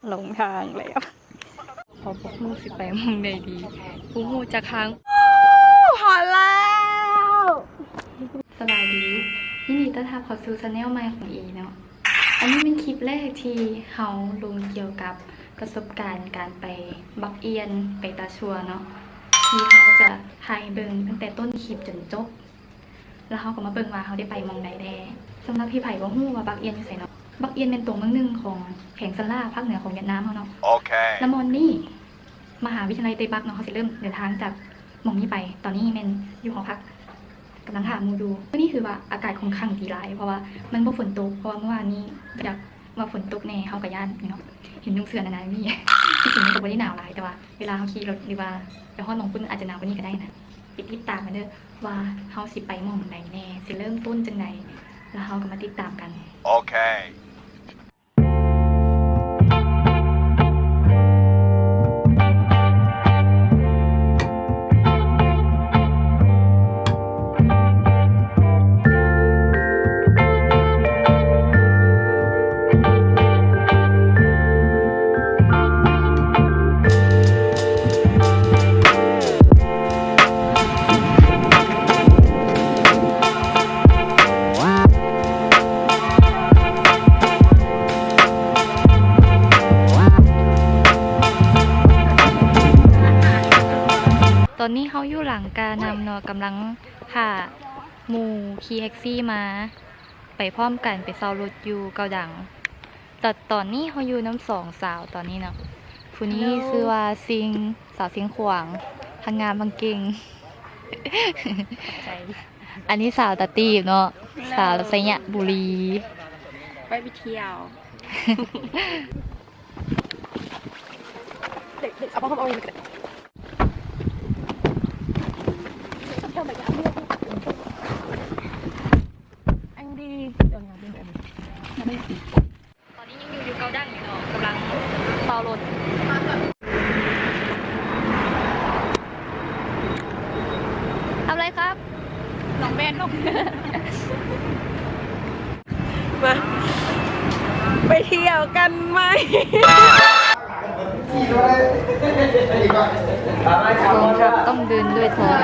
หลงทางแล้วพอพวกมูสิไปมองใดดีพวกมูจะค้างหอแล้วสบายดียินดีต้อนรับเข้าสู่ชาแนลใหม่ของอีเนาะอันนี้เป็นคลิปแรกที่เฮาลงเกี่ยวกับประสบการณ์การไปบักเอียนไปตาชัวเนาะที่เขาจะถ่ายเบิ่งตั้งแต่ต้นคลิปจนจบแล้วเขาก็มาเบิ่งว่าเขาได้ไปมองใดแน่สำหรับพี่ไผ่ว่าฮู้ว่าบักเอียนอยู่ไสเนาะบักเอียนเป็นตรงเมืองหนึ่งของแขวงซันล่าภาคเหนือของเวียดนามเขาเนาะโอเคแล้วมอนนี่มหาวิทยาลัยเตบักเนาะเขาจะเริ่มเดินทางจากมองนี้ไปตอนนี้แมนอยู่หอพักกำลังถามมูดูก็นี่คือว่าอากาศค่อนข้างดีร้ายเพราะว่ามันบ่ฝนตกเพราะว่าเมื่อวานนี้อยากมาฝนตกแน่เฮากับย่านเนาะเห็นยุงเสือนานามีที่จริงมันก็บ่ได้หนาวหลายแต่ว่าเวลาเฮาขี่รถหรือว่าไปฮอดหนองปุ้นอาจจะหนาวกว่านี้ก็ได้นะติดตามมาเด้อว่าเฮาสิไปหม่องใดแน่สิเริ่มต้นจังไดแล้วเฮาก็มาติดตามกันโอเคตอนนี้เขาอยู่หลังการนำเนาะกำลังพาหมู่ขี่แท็กซี่มาไปพร้อมกันไปเซารถอยู่เกาดังแต่ตอนนี้เขาอยู่น้ำสองสาวตอนนี้เนาะผู้นี้ชื่อว่าซิงสาวซิงขวางทางงานบางเก่ง อันนี้สาวตาตีบเนาะสาวไซยะบุรีไปเที่ยวเด็กๆเอาพ่อเอาเองกันอันดีเดี๋ยวงานเป็นแบบนี้ตอนนี้ยังอยู่เกาดังอยู่เนาะกำลังเซารถทำอะไรครับน้องแบนลูกมาไปเที่ยวกันไหมกองทัพต้องเดินด้วยท้อง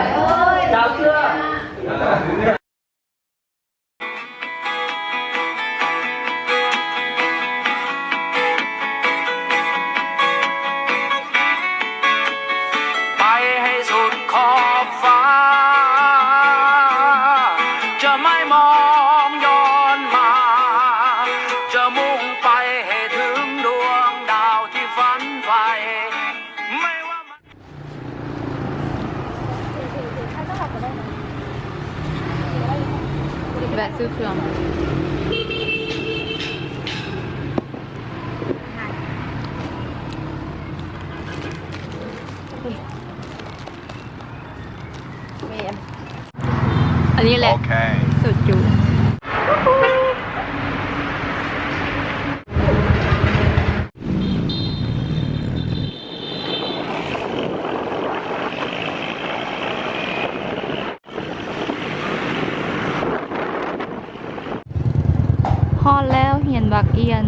ไปให้สุดขอบฟ้าจะไม่มองย้อนมาจะมุ่งไปให้ถึงดวงดาวที่ฝันใฝ่ไม่ว่าแวะซื้อเครื่องอันนี้แหละสุดอยู่ฮอดแล้วเหียนบักเอียน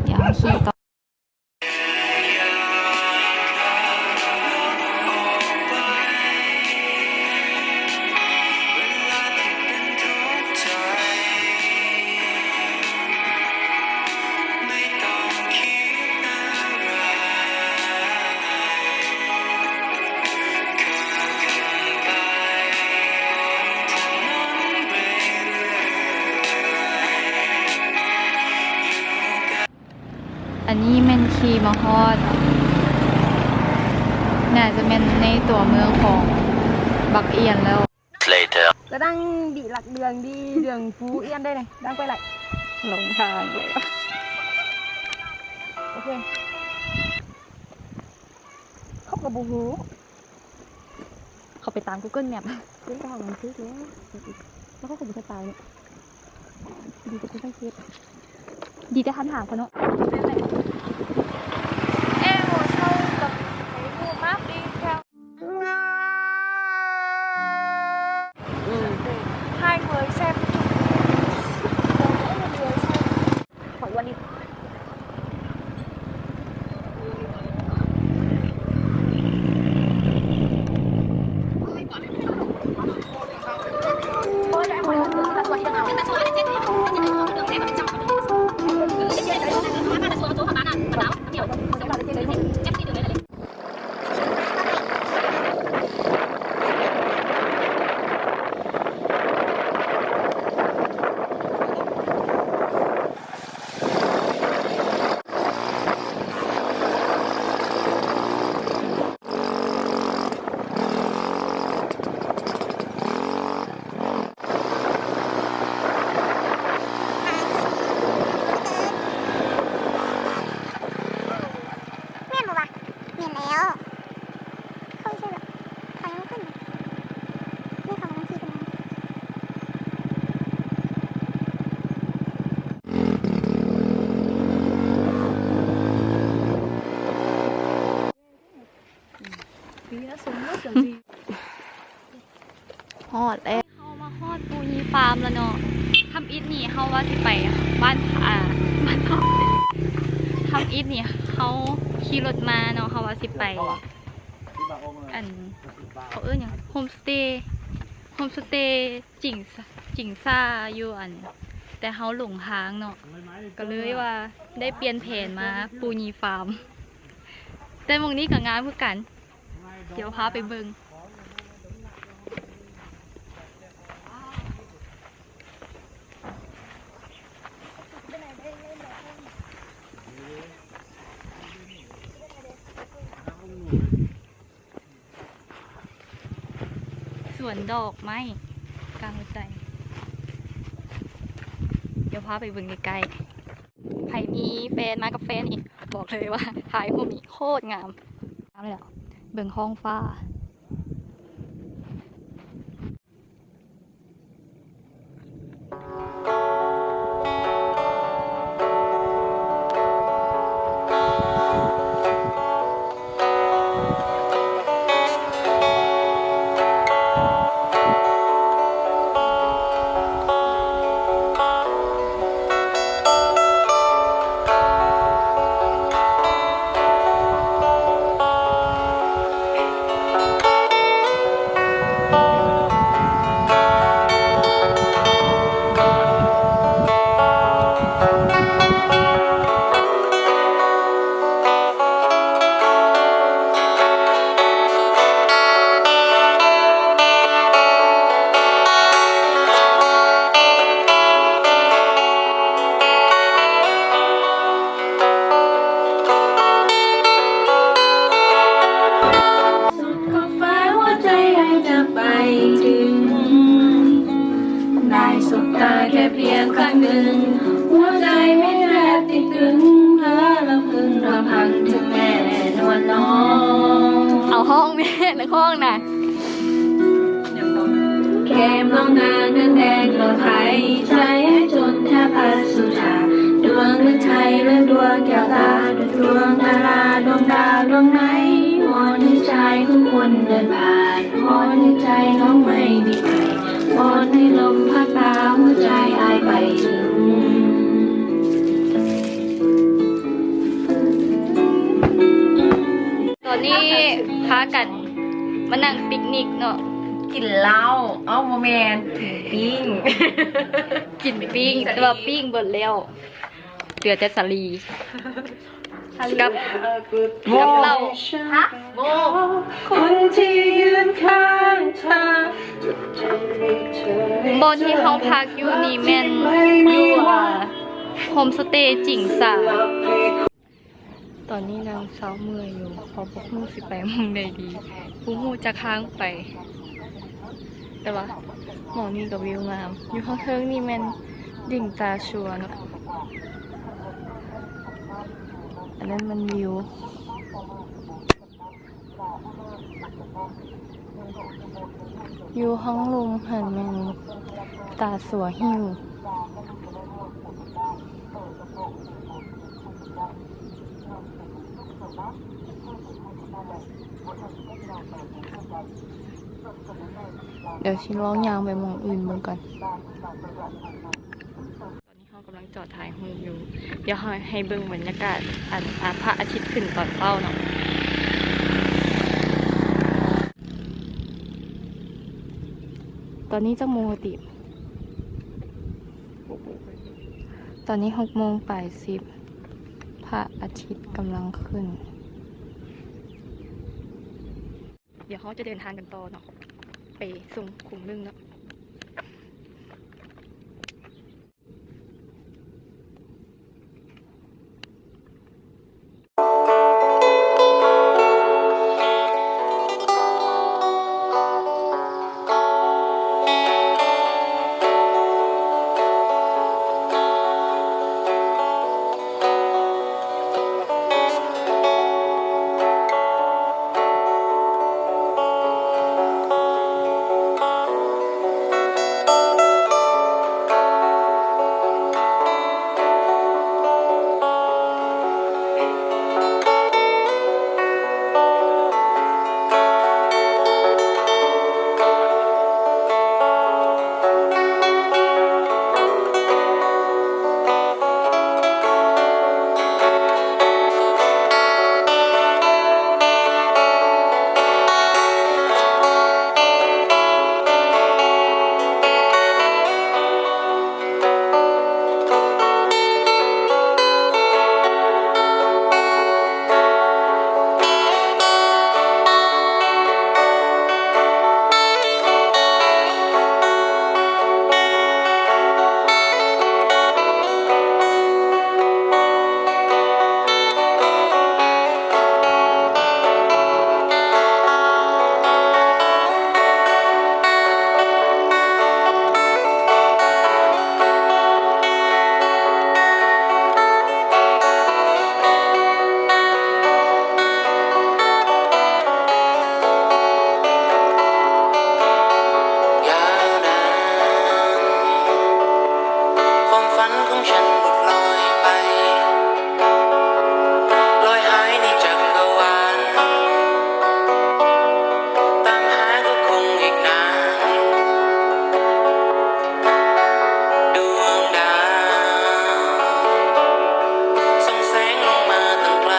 เดี๋ยวขี่ต่ออันนี้แมนคีมาฮอดน่าจะเป็นในตัวเมืองของบักเอียนแล้ว Later จะดังดีหลักเดืองดีเดืองฟูเอี้ยนได้เลยดังไปไหนหลงทางเลยโอเคเขากับบูฮูเขาไปตาม Google Map เรื่องการหลังซื้อแล้วเขากับบูสไตล์เนี่ยดีกับผู้สังเกตดีแต่คันถามเขาเนาะhai người xem hỏi ฮอดแล้วเขามาฮอดปูนีฟาร์มแล้วเนาะทำอิฐนี่เขาว่าสิไปบ้านบ้านพ่อทำอิฐนี่เขาขี่รถมาเนาะเขาว่าสิไปอันเขาอย่างโฮมสเตย์จิงซ่าอยู่อันแต่เขาหลงทางเนาะก็เลยว่าได้เปลี่ยนแผนมาปูนีฟาร์มแต่หมองนี้กับงานเพื่อกัน เดี๋ยวพาไปเบิงสวนดอกไม้กลางหัวใจ เดี๋ยวพาไปเบิงใกล้ๆใครมีแฟนมากับแฟนอีกบอกเลยว่าถ่ายรูปนี้โคตรงามเลยอ่ะเบิงห้องฟ้าสบตาแค่เพียงครั้งหนึ่งหัวใจไม่แทบติดตึงเพ้อละพึงรำพันถึงแม่นวลน้อง เอาห้องแม่ในห้องน่ะ แก้มน้องนางนั้นแดงเราไทยใจให้จนแทบพัดสุธาดวงฤทัยเลื่อนดวงแก้วตาดวงดาราดวงดาวดวงไหนวอนให้ใจของคนเดินผ่านวอนให้ใจน้องไม่มีใครวอนให้ลมพัดพาหัวใจอายไปถึง ตอนนี้พากันมานั่งปิกนิกเนาะ กินเหล้าเอ้าโมเมนปิ้ง กินปิ้งแต่ว่าปิ้งเบิดแล้วเหลือแต่สาลีกับเหล้า ฮะโม คนที่ยืนข้างเธอบ นที่ห้องพักอยู่นี่แม่นอยู่โฮมสเตย์จิงซ่าตอนนี้นางสาวเมื่อยอยู่เพอพวกมูสิไปมองใดดีพวกมูจะค้างไป แต่ว่าหมองนี่กับวิวงาม อยู่ข้างเทิงนี่แม่นดิ่งตาชัวเนาะอันนั้นมันวิวอยู่ห้องลุมหันแมนตาสัวหิวเดี๋ยวชิร้องยางไปมองอื่นเบิ่งก่อนตอนนี้เขากำลังจอดถ่ายรูปอยู่ เดี๋ยวให้เบิ่งบรรยากาศพระอาทิตย์ขึ้นตอนเช้าเนาะตอนนี้จะโมงติตอนนี้6:80พระอาทิตย์กำลังขึ้น เดี๋ยวเขาจะเดินทางกันต่อเนาะไปส่งขุมนึ่งเนาะ ฉันหลุดลอยไปลอยหายในจักรวาลตามหาก็คงอีกนานดวงดาวส่องแสงลงมาตั้งไกล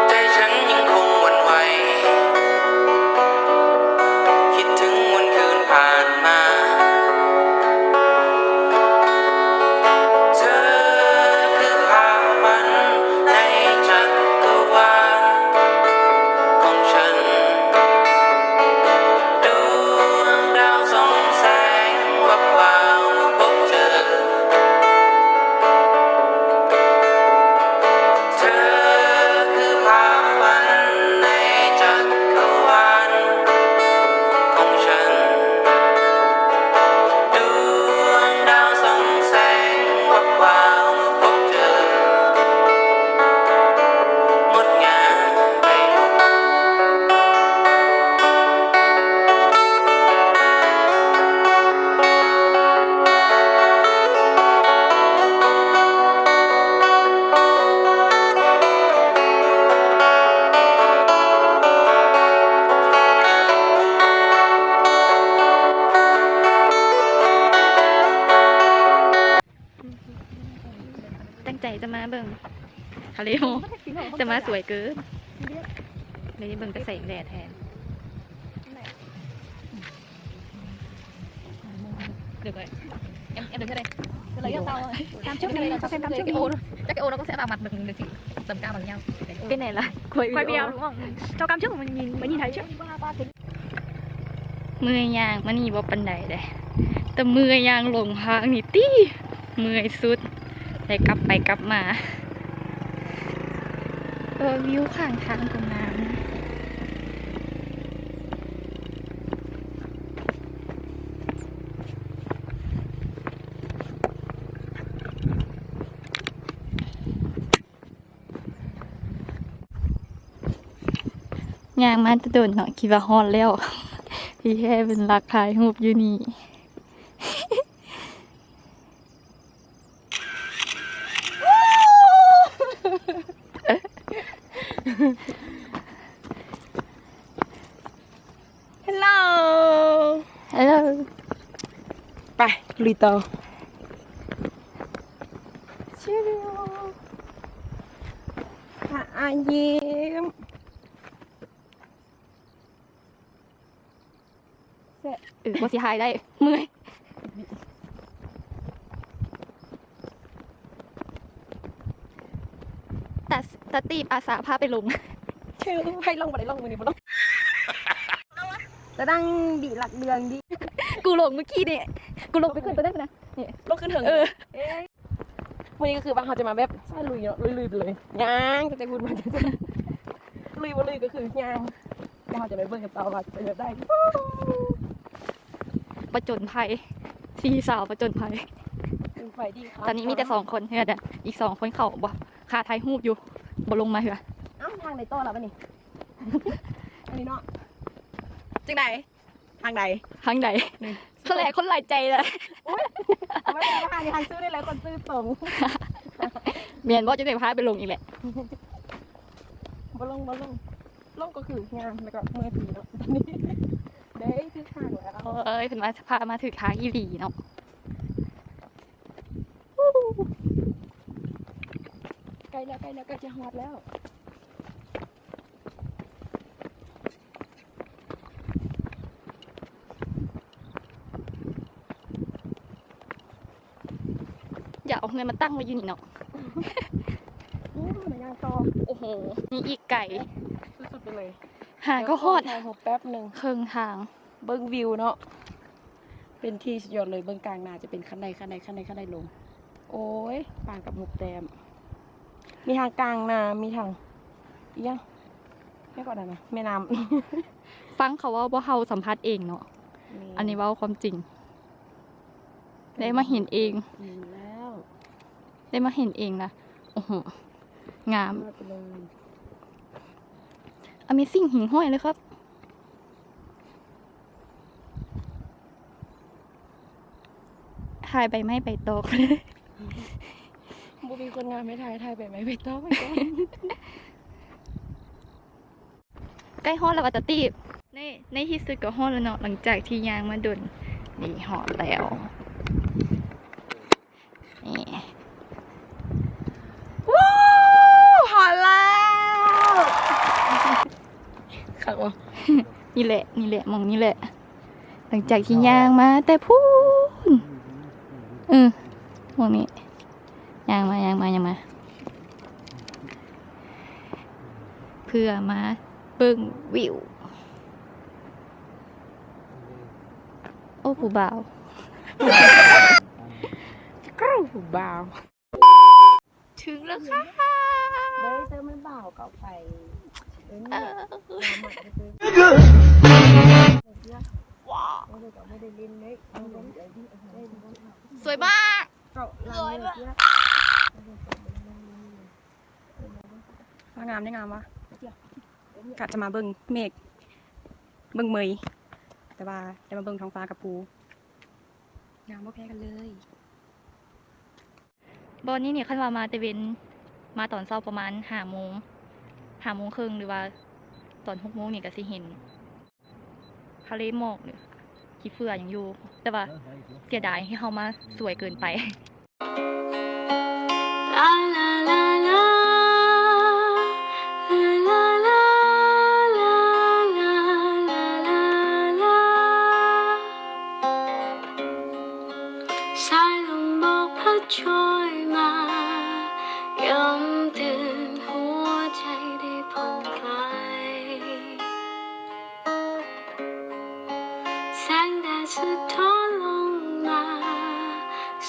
ใจฉันยังคงหวั่นไหวคิดถึงวันคืนผ่านมาเธอคือภาพฝันในจักรวาลของฉันดวงดาวส่องแสงวับวาวเมื่อพบเธอเธอคือภาพฝันในจักรวาลของฉันดวงดาวส่องแสงวับวาวเมื่อพบเธองดงามไปหมดตั้งใจจะมาเบิ่งทะเลโมจะมาสวยเกินเลยเบิ่งแต่แสงแดดแทนเดี๋ยวก่อนem đứng ở đây cứ lấy cho tao cam trước cái này là cho xem cam trước cái ô chắc cái ô nó cũng sẽ vào mặt mình thì tầm cao bằng nhau cái này là quay video đúng không cho cam trước mình mới nhìn thấy chứ เมื่อยยางมันนี่บ่ปันใดเลยแต่เมื่อยยางหลงทางนี่ตี้เมื่อยสุดได้กลับไปกลับมาวิวข้างทางตรงน้ำยางมาจะโดนหน่อยคิดว่าฮอดแล้ว พี่แค่เป็นรักถ่ายรูปอยู่นี่ Hello ฮัลโหล ไปลุยต่อชิวยิ้มว่าสิหายได้เมื่อยแต่ตีบอาสาพาไปลง ชื่อให้ลงมาได้ลงมือนี่บ่ลงจะดังดีหลักเดืองดี กูลงเมื่อกี้เนี่ยกูลงไปขึ้นตัวได้นะเนี่ย ลงขึ้นเถิงวันนี้ก็คือว่าเขาจะมาแบบใส่ลุยเนาะลุยไปเลยย่างจะพูดมาลุยบ่ลุยก็คือย่างแต่เขาจะไปเบิ่งกับเตาว่าจะเป็นแบบได้ ประจนภัยสี่สาวประจนภัย เป็นไฟดีครับ ตอนนี้มีแต่2 คนเฮ้ยอีก2 คนเขาบ่คาไทยหูบอยู่บ่ลงมาเหรอ เอ้าทางไหนต่อแล้ววะนี่ อันนี้เนาะจังไหนทางไหน ทางใดคนแรกคนหลายใจเลย เอาไว้ทางนี้ทางซื้อได้เลยคนซื้อตรง เมียนบ่จะได้พาไปลงอีกแหละ บ่ลงลงก็คืองานแล้วก็เมื่อทีเนาะตอนนี้เด้คือทางแล้ว เอ้ยเพิ่นมาพามาถึงทางอีหลีเนาะ ใกล้แล้วใกล้จะฮอดแล้ว อย่าเอาเงินมาตั้งไว้อยู่นี่เนาะ มายางต่อ โอ้โหนี่อีกไก่ สุดๆไปเลย หาก็ฮอด ถ่ายรูปแป๊บหนึ่ง ครึ่งทาง เบิ้งวิวเนาะเป็นที่สุดยอดเลยเบิ้งกลางนาจะเป็นขั้นใดลง โอ้ยปางกับหมุกแดมมีทางกลางนามีทางอีกยังไม่ก่อนนะแม่น้ำ ฟังเขาว่าบ่เฮาสัมภาษณ์เองเนาะอันนี้เว้าความจริง ได้มาเห็นเอง แล้ว ได้มาเห็นเองนะโอ้โหงาม มาไปเลย Amazing หิ่งห้อยเลยครับ ถ่ายใบไม้ใบตอกเลย บุมีคนงานไม่ถ่ายแบบไม่ไปต้องไปก่อน ใกล้ฮอดแล้ววัตตีบในที่สุดก็ฮอดแล้วเนาะหลังจากที่ยางมาดุนนี่ฮอดแล้วนี่วู้ฮอดแล้ว ขักวะ นี่แหละมองนี่แหละ หลังจากที่ยางมาแต่พูนมองนี้ยางมาเพื่อมาเบิ่งวิวโอ้ผู้บ่าว กรูบ่าว ถึงแล้วค่ะ ได้เติมไม่บ่าวกับไฟสวยมาก ว่างามได้งามวะกะจะมาเบิ่งเมฆเบิ่งเมยแต่ว่าจะมาเบิ่งท้องฟ้ากับภูงามบ่แพ้กันเลย บอนนี้เนี่ยขั้นว่ามาแต่เว้นมาตอนเช้าประมาณ5 โมงครึ่งหรือว่าตอน6 โมงนี่ก็สิเห็นทะเลหมอกเนี่ยขี้เฟื่อยังอยู่ แต่ว่าเสียดายที่เขามาสวยเกินไป La la la la la la la la la la la สายลมบอกพัดโชยมาย้ำเตือนหัวใจได้ผ่อนคลายแสงแดดสะท้อนลงมา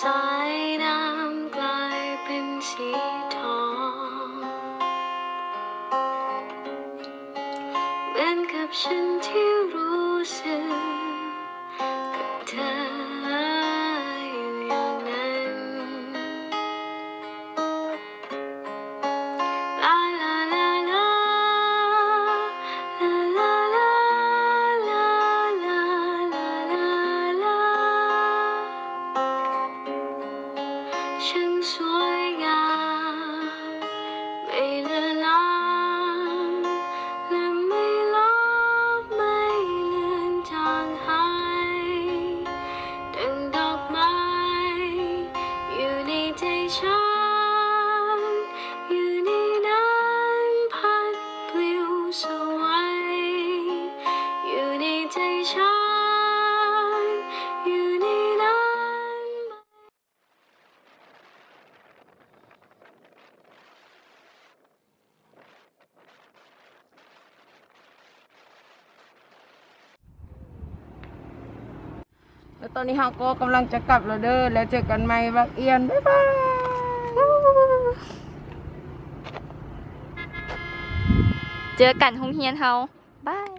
สายน้ำกลายเป็นสีทองเหมือนกับฉันที่รู้สึกกับเธออยู่อย่างนั้น La la la la la la la la la la la ช่างสวยงามไม่เลือนลางและไม่ลบไม่เลือนจางหายดังดอกไม้อยู่ในใจฉันอยู่ในนั้นพัดปลิวสวยอยู่ในใจฉันอยู่ในนั้น แล้วตอนนี้เราก็กำลังจะกลับแล้วเด้อแล้วเจอกันใหม่บักเอียนบ๊ายบาย เจอกันโรงเรียนเฮาบาย